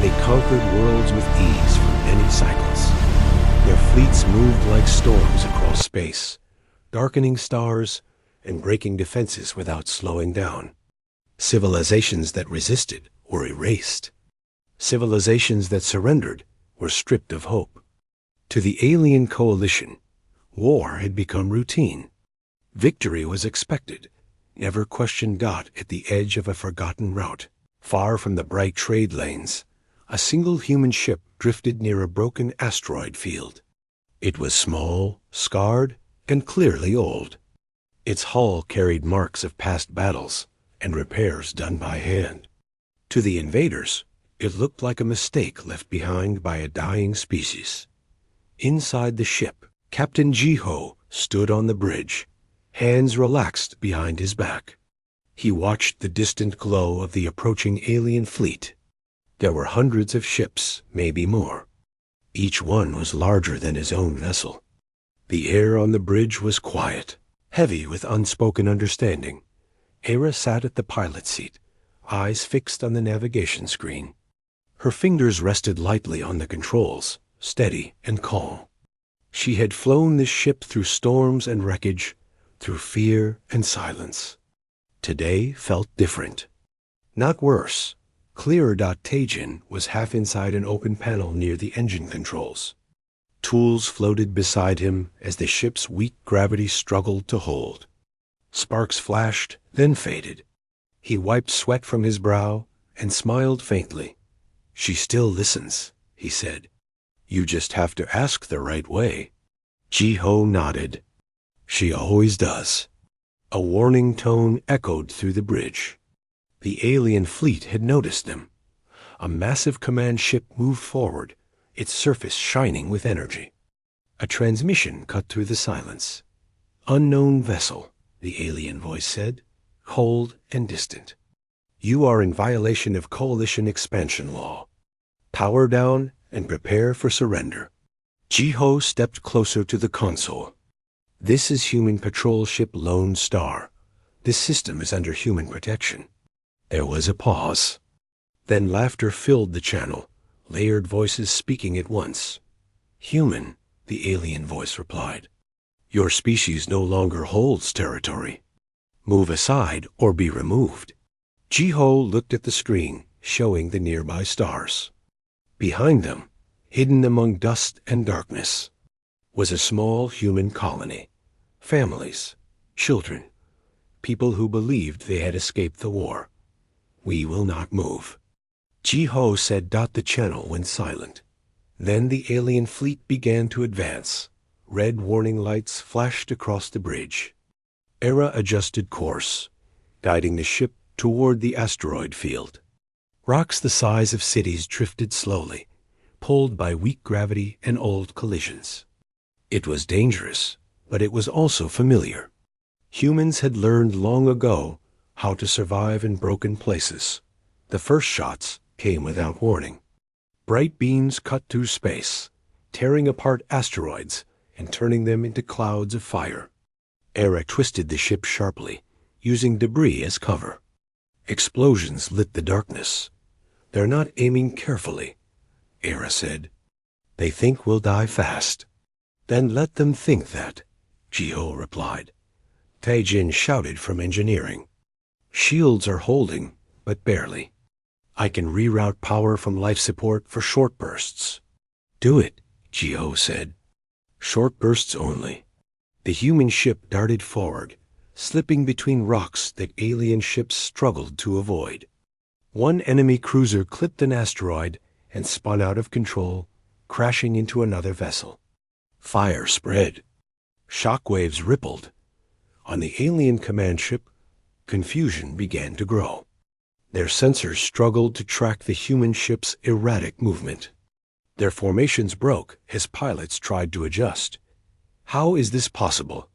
They conquered worlds with ease for many cycles. Their fleets moved like storms across space, darkening stars and breaking defenses without slowing down. Civilizations that resisted were erased. Civilizations that surrendered were stripped of hope. To the alien coalition, war had become routine. Victory was expected, never questioned. At the edge of a forgotten route, far from the bright trade lanes, a single human ship drifted near a broken asteroid field. It was small, scarred, and clearly old. Its hull carried marks of past battles and repairs done by hand. To the invaders, it looked like a mistake left behind by a dying species. Inside the ship, Captain Jiho stood on the bridge, hands relaxed behind his back. He watched the distant glow of the approaching alien fleet. There were hundreds of ships, maybe more. Each one was larger than his own vessel. The air on the bridge was quiet, heavy with unspoken understanding. Hera sat at the pilot seat, eyes fixed on the navigation screen. Her fingers rested lightly on the controls, steady and calm. She had flown this ship through storms and wreckage, through fear and silence. Today felt different. Not worse. Clearer. Tajin was half inside an open panel near the engine controls. Tools floated beside him as the ship's weak gravity struggled to hold. Sparks flashed, then faded. He wiped sweat from his brow and smiled faintly. "She still listens," he said. "You just have to ask the right way." Jiho nodded. "She always does." A warning tone echoed through the bridge. The alien fleet had noticed them. A massive command ship moved forward, its surface shining with energy. A transmission cut through the silence. "Unknown vessel," the alien voice said, cold and distant. "You are in violation of Coalition expansion law. Power down and prepare for surrender." Jiho stepped closer to the console. "This is human patrol ship Lone Star. This system is under human protection." There was a pause. Then laughter filled the channel, layered voices speaking at once. "Human," the alien voice replied. "Your species no longer holds territory. Move aside or be removed." Jiho looked at the screen, showing the nearby stars. Behind them, hidden among dust and darkness, was a small human colony. Families, children, people who believed they had escaped the war. "We will not move." Jiho said. The channel went silent. Then the alien fleet began to advance. Red warning lights flashed across the bridge. Hera adjusted course, guiding the ship toward the asteroid field. Rocks the size of cities drifted slowly, pulled by weak gravity and old collisions. It was dangerous, but it was also familiar. Humans had learned long ago how to survive in broken places. The first shots came without warning. Bright beams cut through space, tearing apart asteroids and turning them into clouds of fire. Hera twisted the ship sharply, using debris as cover. Explosions lit the darkness. "They're not aiming carefully," Hera said. "They think we'll die fast." "Then let them think that," Jiho replied. Taijin shouted from engineering. "Shields are holding, but barely. I can reroute power from life support for short bursts." "Do it," Jiho said. "Short bursts only." The human ship darted forward, slipping between rocks that alien ships struggled to avoid. One enemy cruiser clipped an asteroid and spun out of control, crashing into another vessel. Fire spread. Shockwaves rippled. On the alien command ship, confusion began to grow. Their sensors struggled to track the human ship's erratic movement. Their formations broke as pilots tried to adjust. "How is this possible?"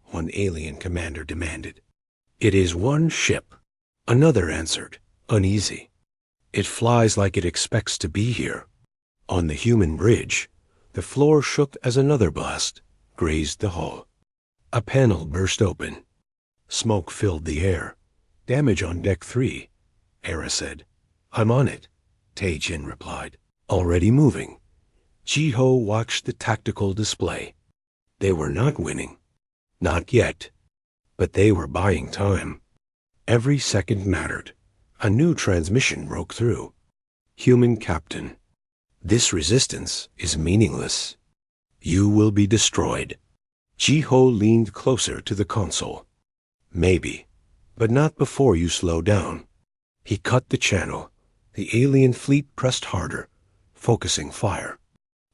one alien commander demanded. "It is one ship," another answered, uneasy. "It flies like it expects to be here." On the human bridge, the floor shook as another blast grazed the hull. A panel burst open. Smoke filled the air. "Damage on deck 3, Hera said. "I'm on it." Tae-jin replied. Already moving. Ji-ho watched the tactical display. They were not winning. Not yet. But they were buying time. Every second mattered. A new transmission broke through. Human captain. This resistance is meaningless. You will be destroyed. Ji-ho leaned closer to the console. Maybe, but not before you slow down. He cut the channel. The alien fleet pressed harder, focusing fire.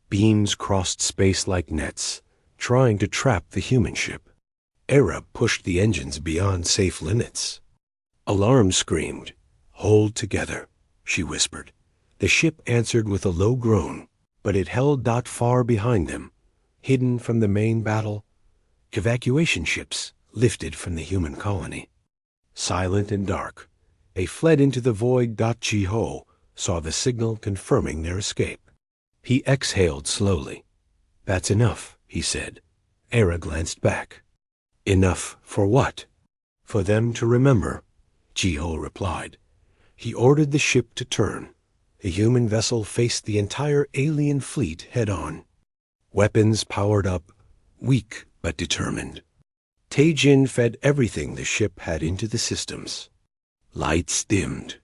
Beams crossed space like nets, trying to trap the human ship. Era pushed the engines beyond safe limits. Alarm screamed. Hold together, she whispered. The ship answered with a low groan, but it held not far behind them, hidden from the main battle. Evacuation ships lifted from the human colony. Silent and dark, they fled into the void. Ji-ho saw the signal confirming their escape. He exhaled slowly. That's enough, he said. Era glanced back. Enough for what? For them to remember, Ji-ho replied. He ordered the ship to turn. The human vessel faced the entire alien fleet head-on. Weapons powered up, weak but determined. Tae-jin fed everything the ship had into the systems. Lights dimmed.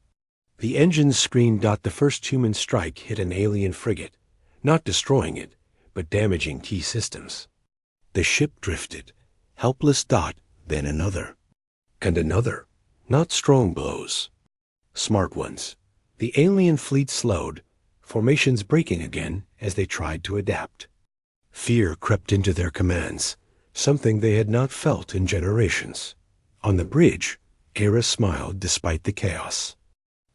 The engines screamed. The first human strike hit an alien frigate, not destroying it, but damaging key systems. The ship drifted, helpless. Then another. And another. Not strong blows. Smart ones. The alien fleet slowed, formations breaking again as they tried to adapt. Fear crept into their commands, something they had not felt in generations. On the bridge, Era smiled despite the chaos.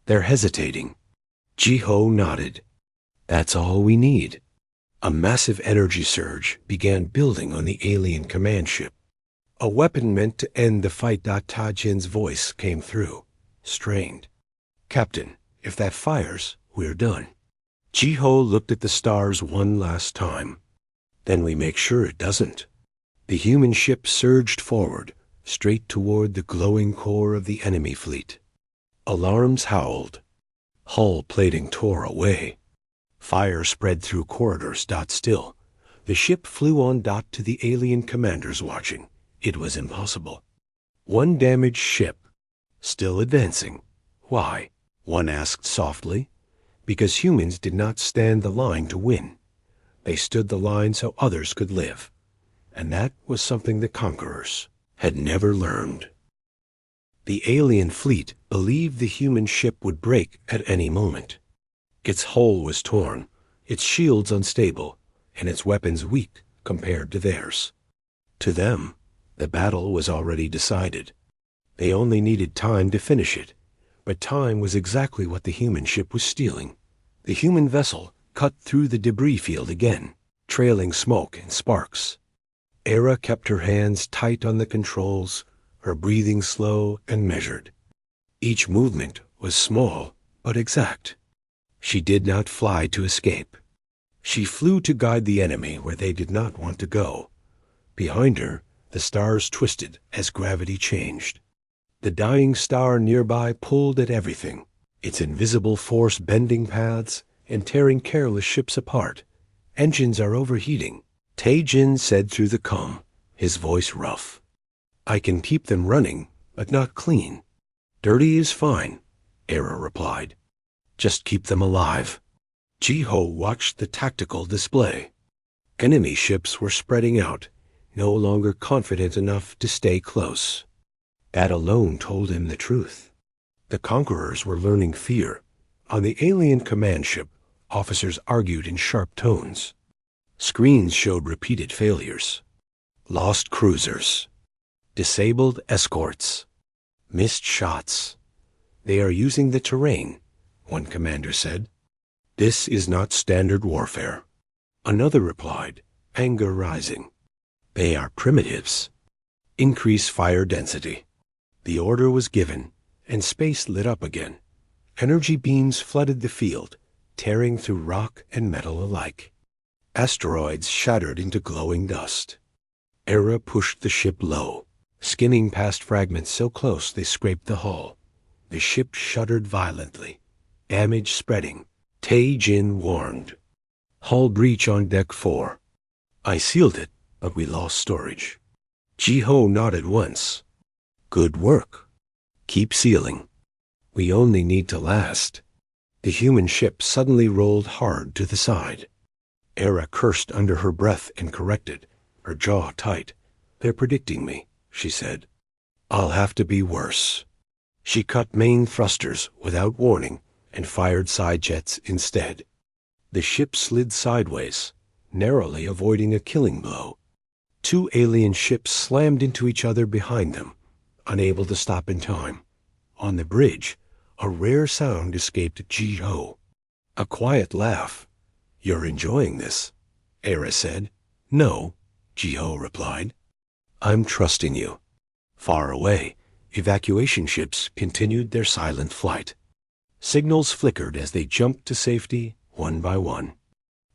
They're hesitating. Ji-ho nodded. That's all we need. A massive energy surge began building on the alien command ship. A weapon meant to end the fight. Tae-jin's voice came through, strained. Captain, if that fires, we're done. Ji-ho looked at the stars one last time. Then we make sure it doesn't. The human ship surged forward, straight toward the glowing core of the enemy fleet. Alarms howled. Hull plating tore away. Fire spread through corridors. Still, the ship flew on. To the alien commanders watching, it was impossible. One damaged ship, still advancing. Why? One asked softly. Because humans did not stand the line to win. They stood the line so others could live. And that was something the conquerors had never learned. The alien fleet believed the human ship would break at any moment. Its hull was torn, its shields unstable, and its weapons weak compared to theirs. To them, the battle was already decided. They only needed time to finish it, but time was exactly what the human ship was stealing. The human vessel cut through the debris field again, trailing smoke and sparks. Era kept her hands tight on the controls, her breathing slow and measured. Each movement was small but exact. She did not fly to escape. She flew to guide the enemy where they did not want to go. Behind her, the stars twisted as gravity changed. The dying star nearby pulled at everything, its invisible force bending paths and tearing careless ships apart. Engines are overheating, Tae-jin said through the comm, his voice rough. I can keep them running, but not clean. Dirty is fine, Era replied. Just keep them alive. Ji-ho watched the tactical display. Enemy ships were spreading out, no longer confident enough to stay close. That alone told him the truth. The conquerors were learning fear. On the alien command ship, officers argued in sharp tones. Screens showed repeated failures. Lost cruisers. Disabled escorts. Missed shots. They are using the terrain, one commander said. This is not standard warfare. Another replied, anger rising. They are primitives. Increase fire density. The order was given, and space lit up again. Energy beams flooded the field, tearing through rock and metal alike. Asteroids shattered into glowing dust. Era pushed the ship low, skimming past fragments so close they scraped the hull. The ship shuddered violently, damage spreading, Tae-jin warned. Hull breach on deck 4. I sealed it, but we lost storage. Ji-ho nodded once. Good work. Keep sealing. We only need to last. The human ship suddenly rolled hard to the side. Era cursed under her breath and corrected, her jaw tight. They're predicting me, she said. I'll have to be worse. She cut main thrusters without warning and fired side jets instead. The ship slid sideways, narrowly avoiding a killing blow. 2 alien ships slammed into each other behind them, unable to stop in time. On the bridge, a rare sound escaped Ji-ho. A quiet laugh. You're enjoying this, Era said. No, Ji-ho replied. I'm trusting you. Far away, evacuation ships continued their silent flight. Signals flickered as they jumped to safety one by one.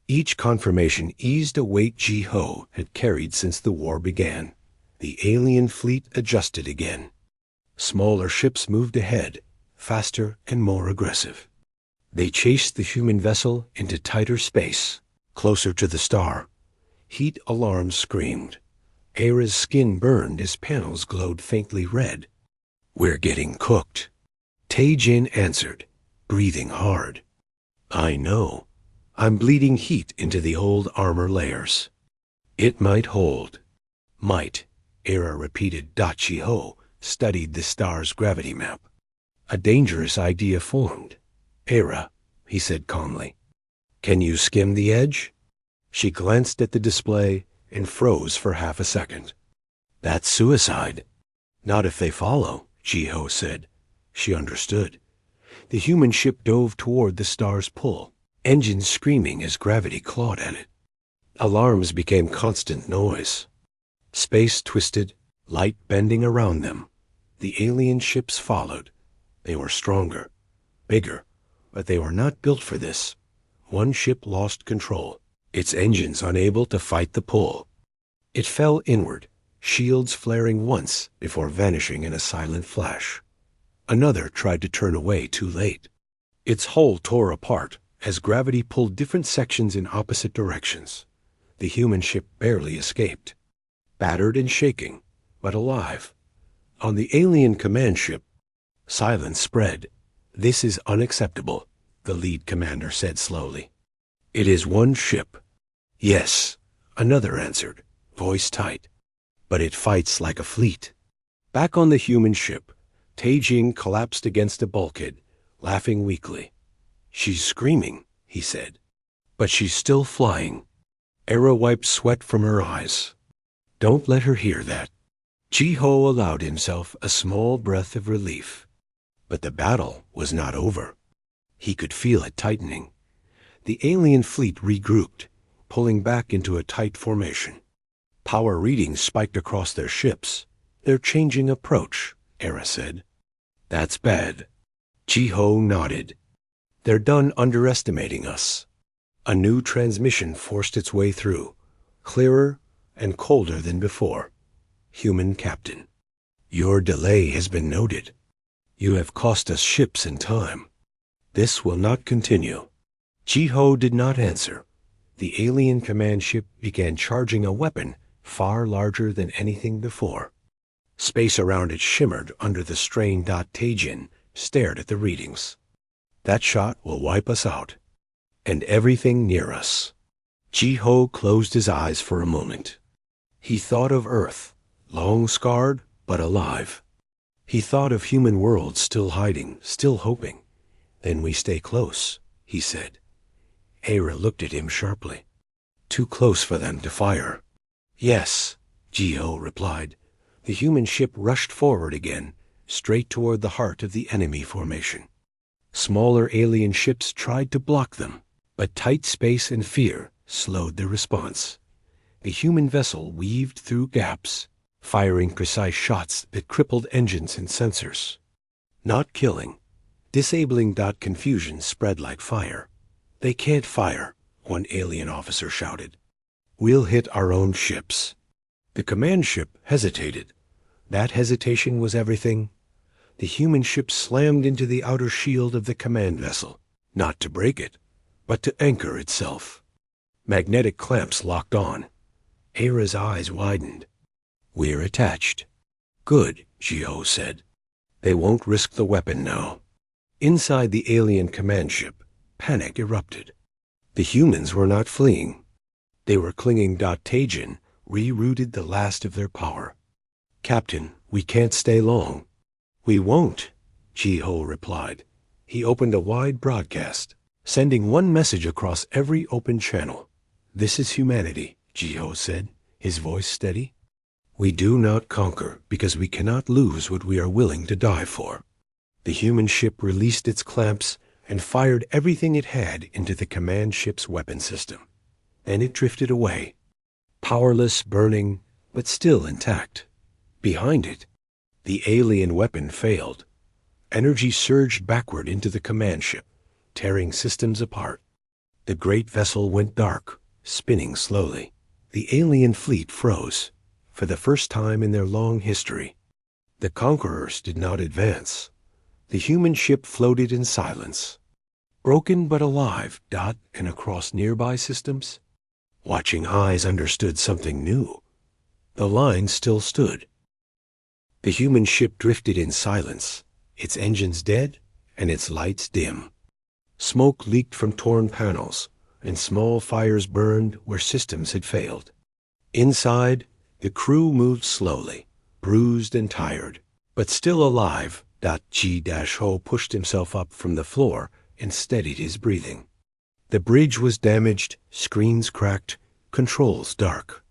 Each confirmation eased a weight Ji-ho had carried since the war began. The alien fleet adjusted again. Smaller ships moved ahead, faster and more aggressive. They chased the human vessel into tighter space, closer to the star. Heat alarms screamed. Era's skin burned as panels glowed faintly red. We're getting cooked. Tae-jin answered, breathing hard. I know. I'm bleeding heat into the old armor layers. It might hold. Might, Era repeated. Ji-ho studied the star's gravity map. A dangerous idea formed. Era, he said calmly. Can you skim the edge? She glanced at the display and froze for half a second. That's suicide. Not if they follow, Ji-ho said. She understood. The human ship dove toward the star's pull, engines screaming as gravity clawed at it. Alarms became constant noise. Space twisted, light bending around them. The alien ships followed. They were stronger, bigger, but they were not built for this. One ship lost control, its engines unable to fight the pull. It fell inward, shields flaring once before vanishing in a silent flash. Another tried to turn away too late. Its hull tore apart as gravity pulled different sections in opposite directions. The human ship barely escaped. Battered and shaking, but alive. On the alien command ship, silence spread. This is unacceptable, the lead commander said slowly. It is one ship. Yes, another answered, voice tight. But it fights like a fleet. Back on the human ship, Tae-jin collapsed against a bulkhead, laughing weakly. She's screaming, he said. But she's still flying. Era wiped sweat from her eyes. Don't let her hear that. Ji-ho allowed himself a small breath of relief. But the battle was not over. He could feel it tightening. The alien fleet regrouped, pulling back into a tight formation. Power readings spiked across their ships. They're changing approach, Era said. That's bad. Ji-ho nodded. They're done underestimating us. A new transmission forced its way through, clearer and colder than before. Human captain. Your delay has been noted. You have cost us ships and time. This will not continue. Ji-ho did not answer. The alien command ship began charging a weapon far larger than anything before. Space around it shimmered under the strain. Tae-jin stared at the readings. That shot will wipe us out. And everything near us. Ji-ho closed his eyes for a moment. He thought of Earth, long scarred but alive. He thought of human worlds still hiding, still hoping. Then we stay close, he said. Era looked at him sharply. Too close for them to fire. Yes, Ji-ho replied. The human ship rushed forward again, straight toward the heart of the enemy formation. Smaller alien ships tried to block them, but tight space and fear slowed their response. The human vessel weaved through gaps, firing precise shots that crippled engines and sensors. Not killing, disabling. Confusion spread like fire. They can't fire, one alien officer shouted. We'll hit our own ships. The command ship hesitated. That hesitation was everything. The human ship slammed into the outer shield of the command vessel, not to break it, but to anchor itself. Magnetic clamps locked on. Hera's eyes widened. "We're attached." "Good," Ji-Ho said. "They won't risk the weapon now." Inside the alien command ship, panic erupted. The humans were not fleeing. They were clinging. Tajin rerouted the last of their power. "Captain, we can't stay long." "We won't," Ji-Ho replied. He opened a wide broadcast, sending one message across every open channel. "This is humanity," Ji-Ho said, his voice steady. "We do not conquer because we cannot lose what we are willing to die for." The human ship released its clamps and fired everything it had into the command ship's weapon system. Then it drifted away, powerless, burning, but still intact. Behind it, the alien weapon failed. Energy surged backward into the command ship, tearing systems apart. The great vessel went dark, spinning slowly. The alien fleet froze, for the first time in their long history. The conquerors did not advance. The human ship floated in silence, broken but alive. And across nearby systems, watching eyes understood something new. The line still stood. The human ship drifted in silence, its engines dead and its lights dim. Smoke leaked from torn panels, and small fires burned where systems had failed. Inside, the crew moved slowly, bruised and tired, but still alive. Ji-Ho pushed himself up from the floor and steadied his breathing. The bridge was damaged, screens cracked, controls dark.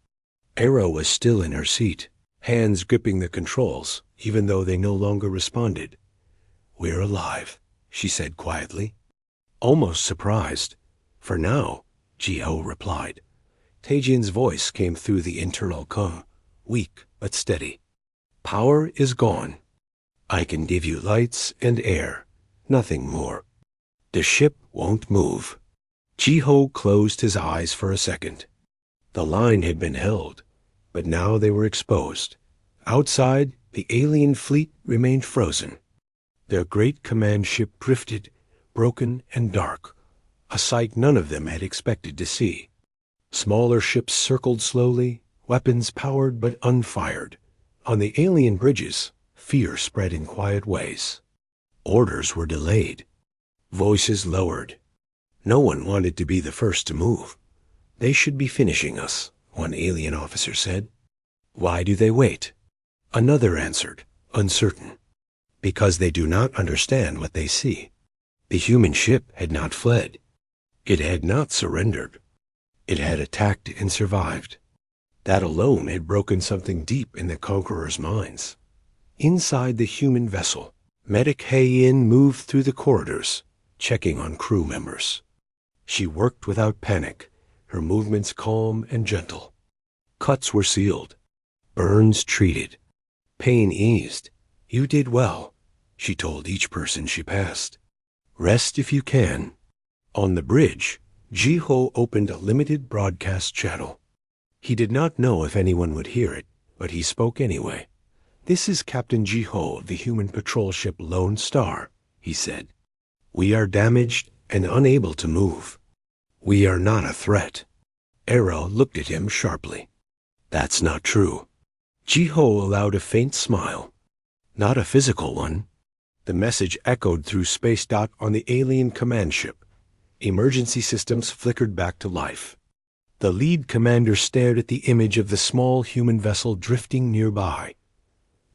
Hera was still in her seat, hands gripping the controls, even though they no longer responded. "We're alive," she said quietly, almost surprised. "For now," Ji-Ho replied. Tajin's voice came through the internal comm, weak but steady. "Power is gone. I can give you lights and air, nothing more. The ship won't move." Ji-Ho closed his eyes for a second. The line had been held, but now they were exposed. Outside, the alien fleet remained frozen. Their great command ship drifted, broken and dark, a sight none of them had expected to see. Smaller ships circled slowly, weapons powered but unfired. On the alien bridges, fear spread in quiet ways. Orders were delayed. Voices lowered. No one wanted to be the first to move. "They should be finishing us," one alien officer said. "Why do they wait?" Another answered, uncertain. "Because they do not understand what they see." The human ship had not fled. It had not surrendered. It had attacked and survived. That alone had broken something deep in the conquerors' minds. Inside the human vessel, Medic Hei-In moved through the corridors, checking on crew members. She worked without panic, her movements calm and gentle. Cuts were sealed, burns treated, pain eased. "You did well," she told each person she passed. "Rest if you can." On the bridge, Ji-Ho opened a limited broadcast channel. He did not know if anyone would hear it, but he spoke anyway. "This is Captain Ji-Ho of the human patrol ship Lone Star," he said. "We are damaged and unable to move. We are not a threat." Hera looked at him sharply. "That's not true." Ji-Ho allowed a faint smile. "Not a physical one." The message echoed through space. On the alien command ship, emergency systems flickered back to life. The lead commander stared at the image of the small human vessel drifting nearby.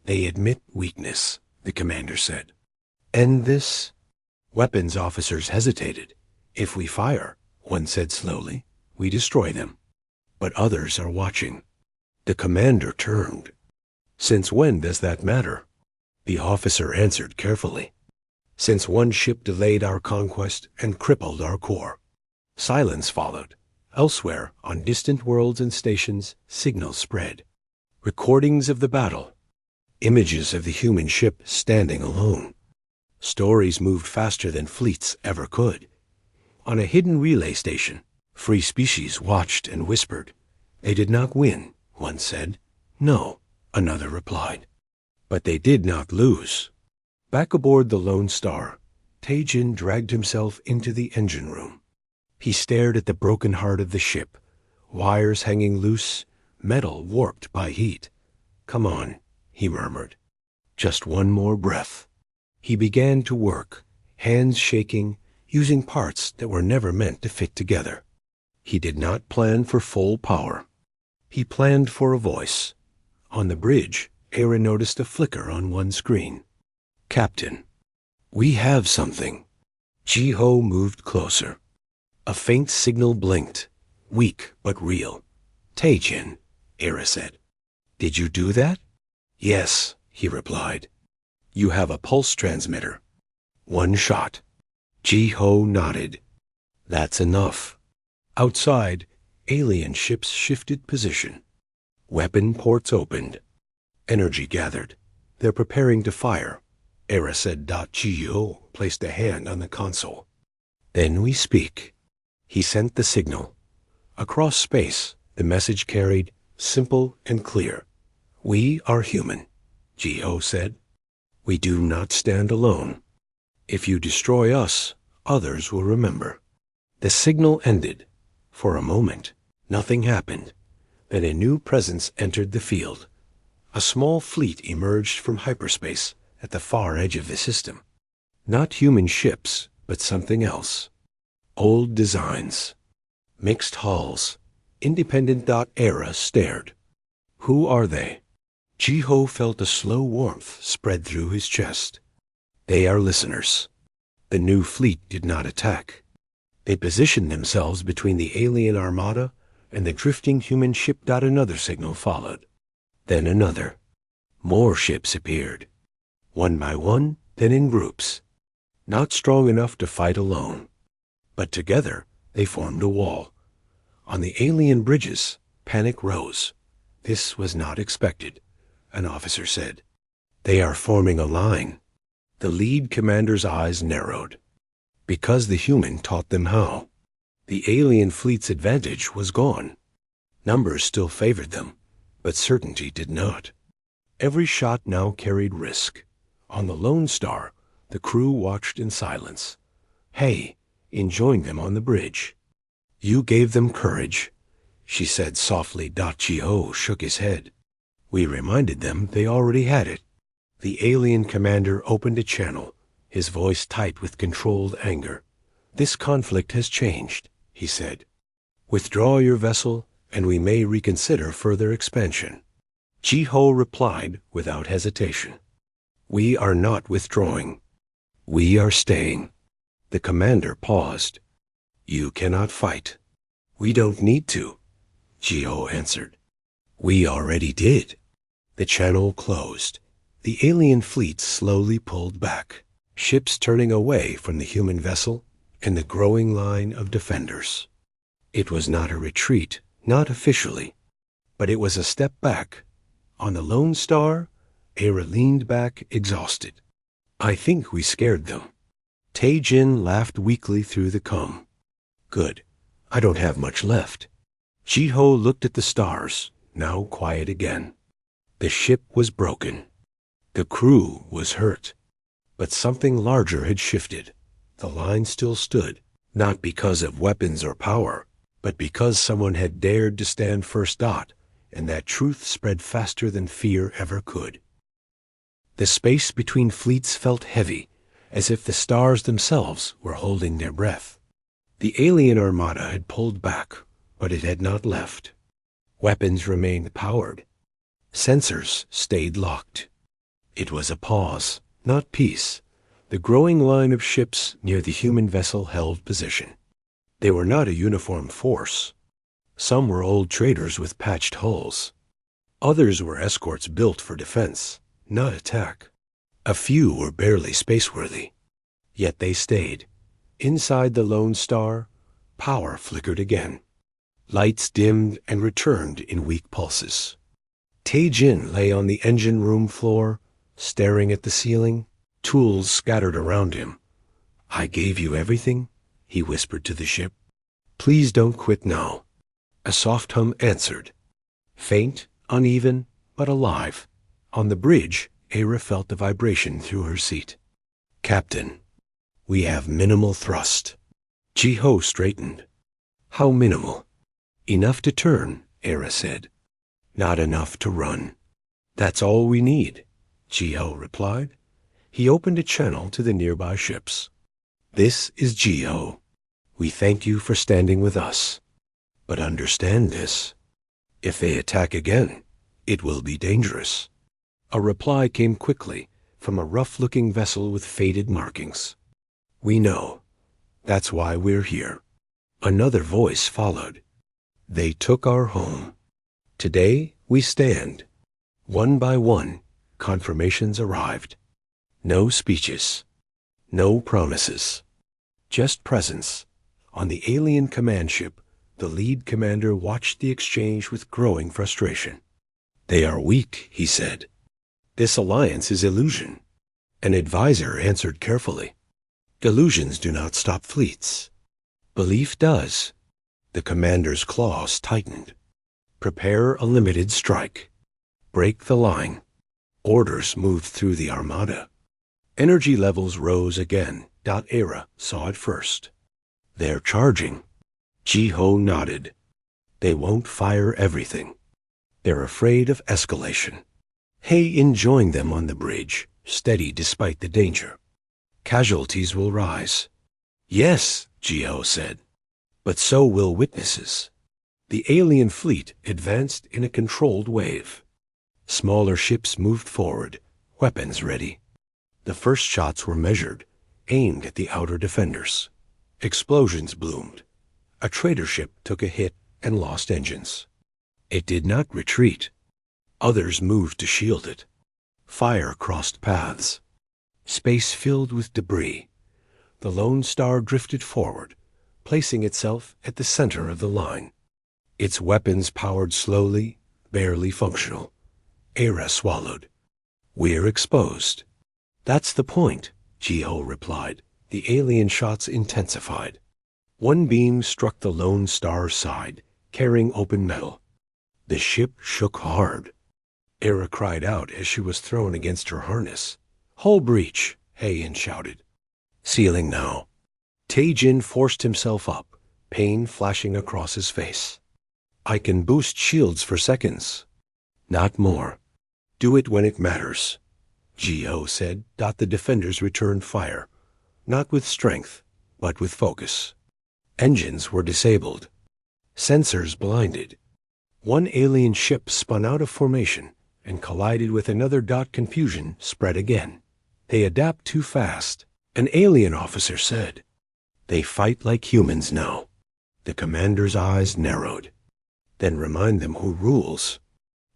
"They admit weakness," the commander said. "End this?" Weapons officers hesitated. "If we fire," one said slowly, "we destroy them. But others are watching." The commander turned. "Since when does that matter?" The officer answered carefully. "Since one ship delayed our conquest and crippled our core." Silence followed. Elsewhere, on distant worlds and stations, signals spread. Recordings of the battle. Images of the human ship standing alone. Stories moved faster than fleets ever could. On a hidden relay station, free species watched and whispered. "They did not win," one said. "No," another replied. "But they did not lose." Back aboard the Lone Star, Tajin dragged himself into the engine room. He stared at the broken heart of the ship, wires hanging loose, metal warped by heat. "Come on," he murmured. "Just one more breath." He began to work, hands shaking, using parts that were never meant to fit together. He did not plan for full power. He planned for a voice. On the bridge, Era noticed a flicker on one screen. "Captain, we have something." Ji-Ho moved closer. A faint signal blinked, weak but real. "Tae-jin," Era said. "Did you do that?" "Yes," he replied. "You have a pulse transmitter." "One shot." Ji-Ho nodded. "That's enough." Outside, alien ships shifted position. Weapon ports opened. Energy gathered. "They're preparing to fire," Era said. Ji-Ho placed a hand on the console. "Then we speak." He sent the signal. Across space, the message carried, simple and clear. "We are human," Ji-Ho said. "We do not stand alone. If you destroy us, others will remember." The signal ended. For a moment, nothing happened. Then a new presence entered the field. A small fleet emerged from hyperspace at the far edge of the system. Not human ships, but something else. Old designs. Mixed hulls. Independent. Era stared. "Who are they?" Ji-Ho felt a slow warmth spread through his chest. "They are listeners." The new fleet did not attack. They positioned themselves between the alien armada and the drifting human ship. Another signal followed. Then another. More ships appeared. One by one, then in groups. Not strong enough to fight alone. But together, they formed a wall. On the alien bridges, panic rose. "This was not expected," an officer said. "They are forming a line." The lead commander's eyes narrowed. Because the human taught them how. The alien fleet's advantage was gone. Numbers still favored them, but certainty did not. Every shot now carried risk. On the Lone Star, the crew watched in silence. Hay enjoined them on the bridge. "You gave them courage," she said softly. Ji-Ho shook his head. "We reminded them they already had it." The alien commander opened a channel, his voice tight with controlled anger. "This conflict has changed," he said. "Withdraw your vessel, and we may reconsider further expansion." Ji-Ho replied without hesitation. "We are not withdrawing. We are staying." The commander paused. "You cannot fight." "We don't need to," Ji-Ho answered. "We already did." The channel closed. The alien fleet slowly pulled back, ships turning away from the human vessel and the growing line of defenders. It was not a retreat, not officially, but it was a step back. On the Lone Star, Era leaned back, exhausted. "I think we scared them." Tae-jin laughed weakly through the comm. "Good. I don't have much left." Ji-Ho looked at the stars, now quiet again. The ship was broken. The crew was hurt. But something larger had shifted. The line still stood, not because of weapons or power, but because someone had dared to stand first. And that truth spread faster than fear ever could. The space between fleets felt heavy, as if the stars themselves were holding their breath. The alien armada had pulled back, but it had not left. Weapons remained powered. Sensors stayed locked. It was a pause, not peace. The growing line of ships near the human vessel held position. They were not a uniform force. Some were old traders with patched hulls. Others were escorts built for defense, not attack. A few were barely spaceworthy. Yet they stayed. Inside the Lone Star, power flickered again. Lights dimmed and returned in weak pulses. Tae-jin lay on the engine room floor, staring at the ceiling, tools scattered around him. "I gave you everything," he whispered to the ship. "Please don't quit now." A soft hum answered. Faint, uneven, but alive. On the bridge, Era felt the vibration through her seat. "Captain, we have minimal thrust." Ji-Ho straightened. How minimal. Enough to turn, Era said. Not enough to run. That's all we need, Geo replied. He opened a channel to the nearby ships. This is Geo. We thank you for standing with us. But understand this. If they attack again, it will be dangerous. A reply came quickly from a rough-looking vessel with faded markings. We know. That's why we're here. Another voice followed. They took our home. Today we stand. One by one, confirmations arrived. No speeches. No promises. Just presence. On the alien command ship, the lead commander watched the exchange with growing frustration. They are weak, he said. This alliance is illusion. An advisor answered carefully. Delusions do not stop fleets. Belief does. The commander's claws tightened. Prepare a limited strike. Break the line. Orders moved through the armada. Energy levels rose again. Era saw it first. They're charging. Jiho nodded. They won't fire everything. They're afraid of escalation. Hey enjoying them on the bridge, steady despite the danger. Casualties will rise. Yes, Jiho said. But so will witnesses. The alien fleet advanced in a controlled wave. Smaller ships moved forward, weapons ready. The first shots were measured, aimed at the outer defenders. Explosions bloomed. A trader ship took a hit and lost engines. It did not retreat. Others moved to shield it. Fire crossed paths. Space filled with debris. The Lone Star drifted forward, placing itself at the center of the line. Its weapons powered slowly, barely functional. Era swallowed. We're exposed. That's the point, Jiho replied. The alien shots intensified. One beam struck the Lone Star's side, carrying open metal. The ship shook hard. Era cried out as she was thrown against her harness. Hull breach, Heian shouted. Sealing now. Taejin forced himself up, pain flashing across his face. I can boost shields for seconds. Not more. Do it when it matters. Jiho said. The defenders returned fire, not with strength, but with focus. Engines were disabled. Sensors blinded. One alien ship spun out of formation and collided with another. Confusion spread again. They adapt too fast, an alien officer said. They fight like humans now. The commander's eyes narrowed. Then remind them who rules.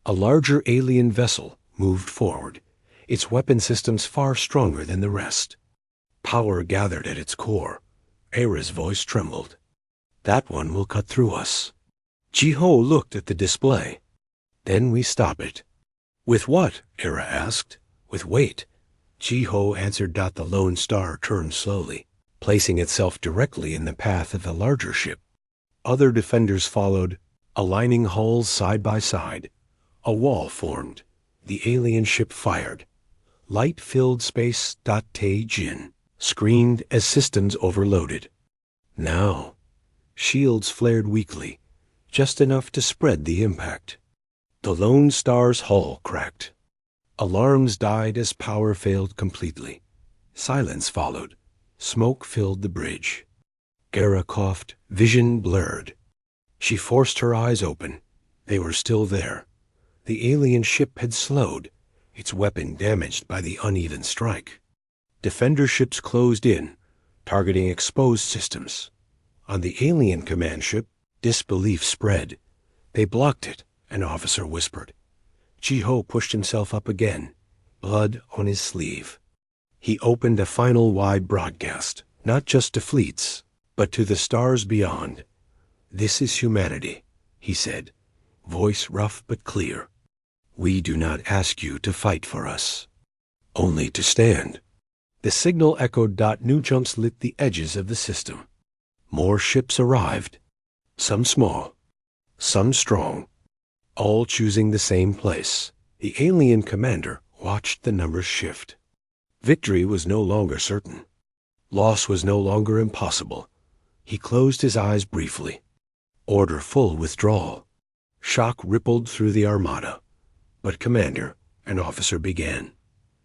A larger alien vessel moved forward, its weapon systems far stronger than the rest. Power gathered at its core. Era's voice trembled. That one will cut through us. Jiho looked at the display. Then we stop it. With what? Era asked. With weight. Jiho answered. The Lone Star turned slowly, placing itself directly in the path of the larger ship. Other defenders followed, aligning hulls side by side. A wall formed. The alien ship fired. Light filled space. Taejin screamed as systems overloaded. Now, shields flared weakly, just enough to spread the impact. The Lone Star's hull cracked. Alarms died as power failed completely. Silence followed. Smoke filled the bridge. Era coughed, vision blurred. She forced her eyes open. They were still there. The alien ship had slowed, its weapon damaged by the uneven strike. Defender ships closed in, targeting exposed systems. On the alien command ship, disbelief spread. They blocked it, an officer whispered. Jiho pushed himself up again, blood on his sleeve. He opened a final wide broadcast, not just to fleets, but to the stars beyond. This is humanity, he said, voice rough but clear. We do not ask you to fight for us, only to stand. The signal echoed. New jumps lit the edges of the system. More ships arrived, some small, some strong, all choosing the same place. The alien commander watched the numbers shift. Victory was no longer certain. Loss was no longer impossible. He closed his eyes briefly. Order full withdrawal. Shock rippled through the armada. But Commander, an officer began.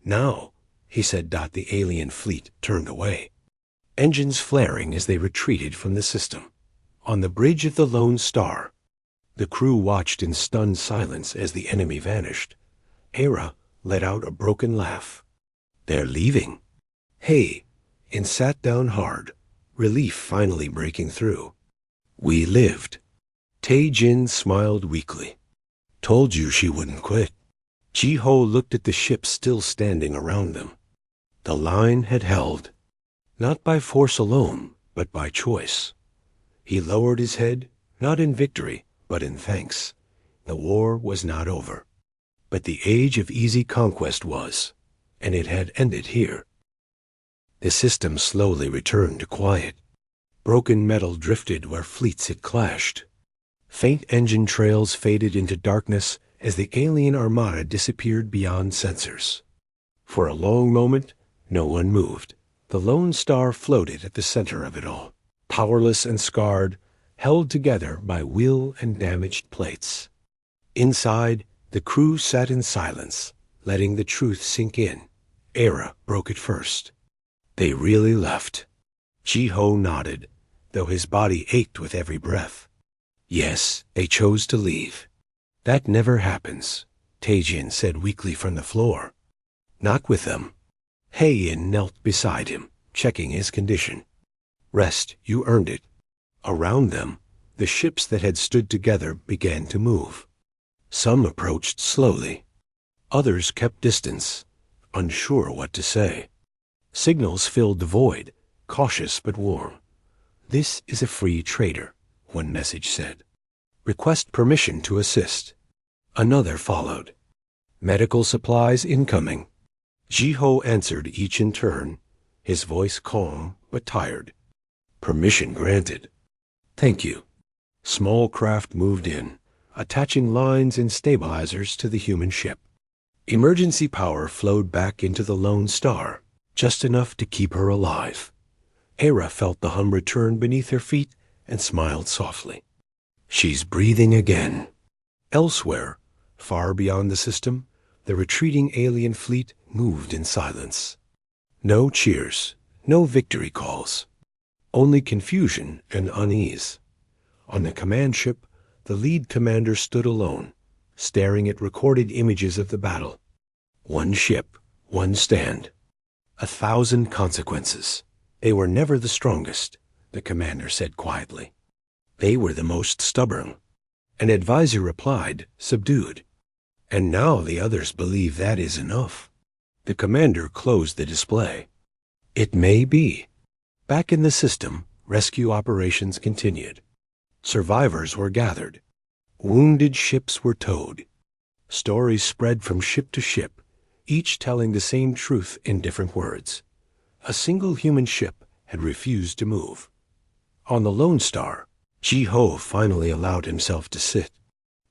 Now, he said. The alien fleet turned away, engines flaring as they retreated from the system. On the bridge of the Lone Star, the crew watched in stunned silence as the enemy vanished. Hera let out a broken laugh. They're leaving. Hey, and sat down hard, relief finally breaking through. We lived. Tae-Jin smiled weakly. Told you she wouldn't quit. Ji-Ho looked at the ships still standing around them. The line had held, not by force alone, but by choice. He lowered his head, not in victory, but in thanks. The war was not over. But the age of easy conquest was, and it had ended here. The system slowly returned to quiet. Broken metal drifted where fleets had clashed. Faint engine trails faded into darkness as the alien armada disappeared beyond sensors. For a long moment, no one moved. The Lone Star floated at the center of it all, powerless and scarred, held together by will and damaged plates. Inside, the crew sat in silence, letting the truth sink in. Hera broke it first. They really left. Ji-Ho nodded, though his body ached with every breath. Yes, they chose to leave. That never happens, Tae-Jin said weakly from the floor. Not with them. Hae-In knelt beside him, checking his condition. Rest, you earned it. Around them, the ships that had stood together began to move. Some approached slowly. Others kept distance, unsure what to say. Signals filled the void, cautious but warm. This is a free trader, one message said. Request permission to assist. Another followed. Medical supplies incoming. Ji-Ho answered each in turn, his voice calm but tired. Permission granted. Thank you. Small craft moved in, attaching lines and stabilizers to the human ship. Emergency power flowed back into the Lone Star, just enough to keep her alive. Hera felt the hum return beneath her feet and smiled softly. She's breathing again. Elsewhere, far beyond the system, the retreating alien fleet moved in silence. No cheers, no victory calls. Only confusion and unease. On the command ship, the lead commander stood alone, staring at recorded images of the battle. One ship, one stand. 1,000 consequences. They were never the strongest, the commander said quietly. They were the most stubborn. An advisor replied, subdued. And now the others believe that is enough. The commander closed the display. It may be. Back in the system, rescue operations continued. Survivors were gathered. Wounded ships were towed. Stories spread from ship to ship, each telling the same truth in different words. A single human ship had refused to move. On the Lone Star, Ji-Ho finally allowed himself to sit.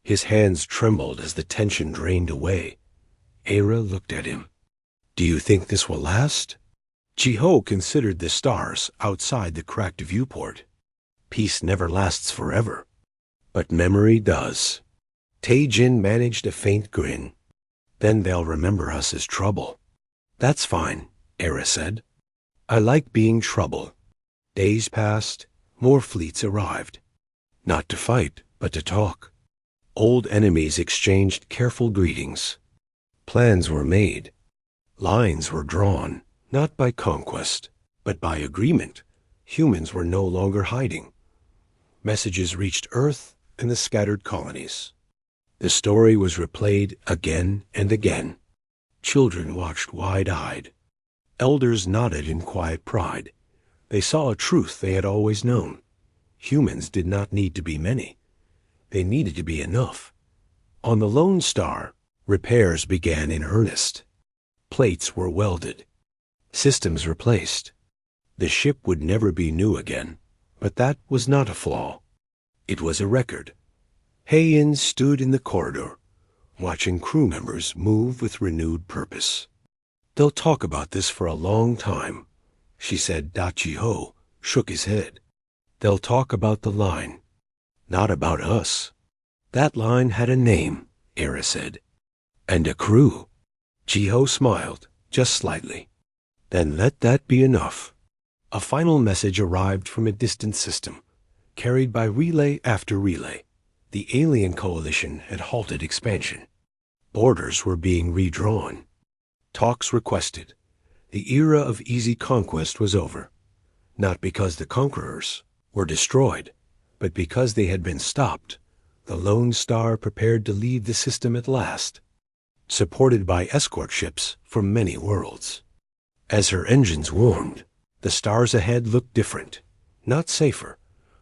His hands trembled as the tension drained away. Hera looked at him. Do you think this will last? Ji-Ho considered the stars outside the cracked viewport. Peace never lasts forever, but memory does. Tae-Jin managed a faint grin. Then they'll remember us as trouble. That's fine, Hera said. I like being trouble. Days passed, more fleets arrived. Not to fight, but to talk. Old enemies exchanged careful greetings. Plans were made. Lines were drawn, not by conquest, but by agreement. Humans were no longer hiding. Messages reached Earth and the scattered colonies. The story was replayed again and again. Children watched wide-eyed. Elders nodded in quiet pride. They saw a truth they had always known. Humans did not need to be many. They needed to be enough. On the Lone Star, repairs began in earnest. Plates were welded. Systems replaced. The ship would never be new again, but that was not a flaw. It was a record. Hae-In stood in the corridor, watching crew members move with renewed purpose. They'll talk about this for a long time, she said. Ji-Ho shook his head. They'll talk about the line. Not about us. That line had a name, Era said. And a crew. Jiho smiled, just slightly. Then let that be enough. A final message arrived from a distant system, carried by relay after relay. The alien coalition had halted expansion. Borders were being redrawn. Talks requested. The era of easy conquest was over. Not because the conquerors were destroyed, but because they had been stopped. The Lone Star prepared to leave the system at last, supported by escort ships from many worlds. As her engines warmed, the stars ahead looked different, not safer,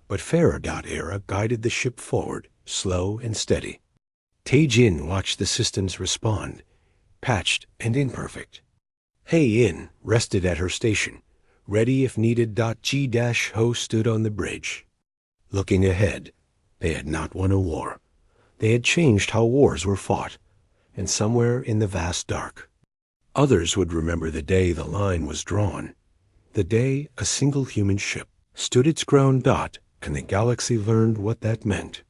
but fairer. Era guided the ship forward, slow and steady. Tae-Jin watched the systems respond, patched and imperfect. Hei-In rested at her station, ready if needed. G-Ho stood on the bridge. Looking ahead, they had not won a war. They had changed how wars were fought, and somewhere in the vast dark, others would remember the day the line was drawn, the day a single human ship stood its ground. And the galaxy learned what that meant.